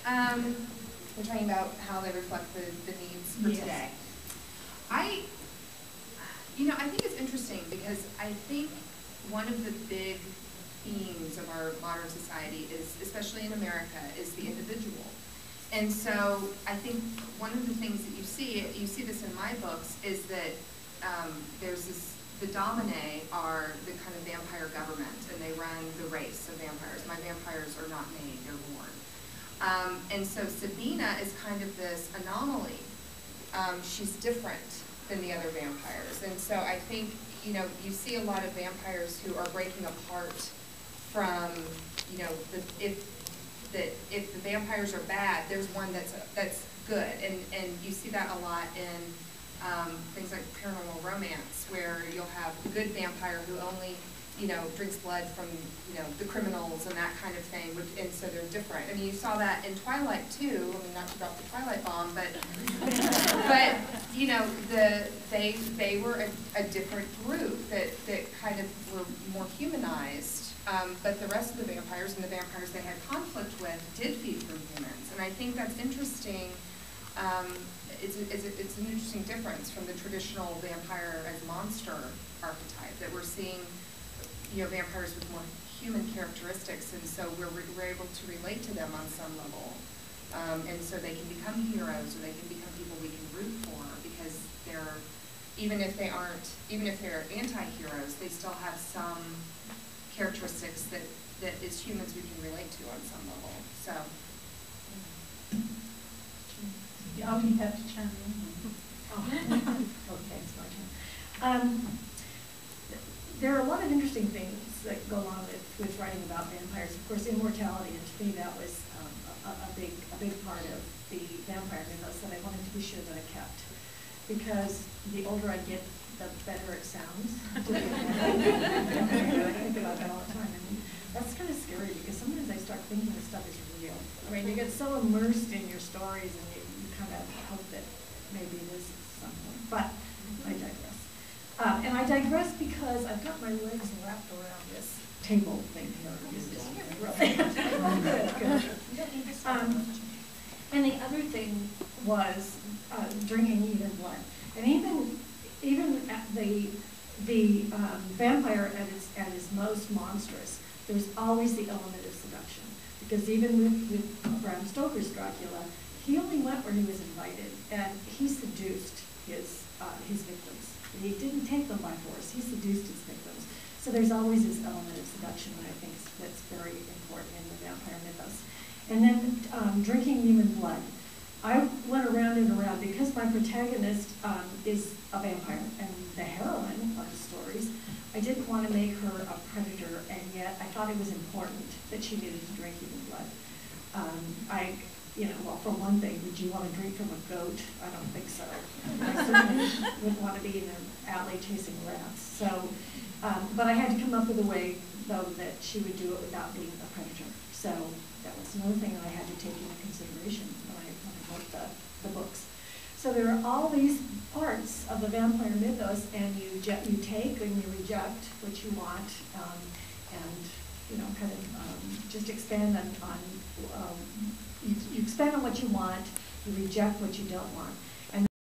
We're talking about how they reflect the needs for today. I think it's interesting because I think one of the big themes of our modern society is, especially in America, is the individual. And so I think one of the things that you see this in my books, is that there's this, the Dominae are the kind of vampire government, and they run the race of vampires. My vampires are not made, they're born. And so Sabina is kind of this anomaly. She's different than the other vampires. And so I think, you see a lot of vampires who are breaking apart from, if the vampires are bad, there's one that's good. And you see that a lot in things like paranormal romance, where you'll have the good vampire who only drinks blood from, the criminals and that kind of thing, and so they're different. I mean, you saw that in Twilight too. I mean, not to drop the Twilight bomb, but they were a different group that kind of were more humanized. But the rest of the vampires and the vampires they had conflict with did feed from humans, and I think that's interesting. It's an interesting difference from the traditional vampire as monster archetype, that we're seeing vampires with more human characteristics, and so we're able to relate to them on some level, and so they can become heroes, or they can become people we can root for, because they're, even if they're anti-heroes, they still have some characteristics that as humans we can relate to on some level. So. I'll be happy to chime in. Okay, it's my turn. There are a lot of interesting things that go on with writing about vampires. Of course, immortality, and to me that was a big part of the vampire mythos that I wanted to be sure that I kept, because the older I get, the better it sounds. I think about that all the time, and that's kind of scary, because sometimes I start thinking this stuff is real. I mean, you get so immersed in your stories, and you kind of hope that maybe it is something. But I digress. And I digress because I've got my legs wrapped around this table thing here. And the other thing was drinking even blood. And even at the vampire at its most monstrous, there's always the element of seduction. Because even with Bram Stoker's Dracula, he only went where he was invited, and he seduced his victims. He didn't take them by force, he seduced his victims. So there's always this element of seduction that I think that's very important in the vampire mythos. And then drinking human blood. I went around and around, because my protagonist is a vampire, and the heroine of the stories, I didn't want to make her a predator, and yet I thought it was important that she needed to drink human blood. Well, for one thing, would you want to drink from a goat? I don't think so. I certainly wouldn't want to be in an alley chasing rats. So, but I had to come up with a way, though, that she would do it without being a predator. So that was another thing that I had to take into consideration when I wrote the books. So there are all these parts of the vampire mythos, and you take and you reject what you want, and kind of just expand on you expand on what you want, you reject what you don't want.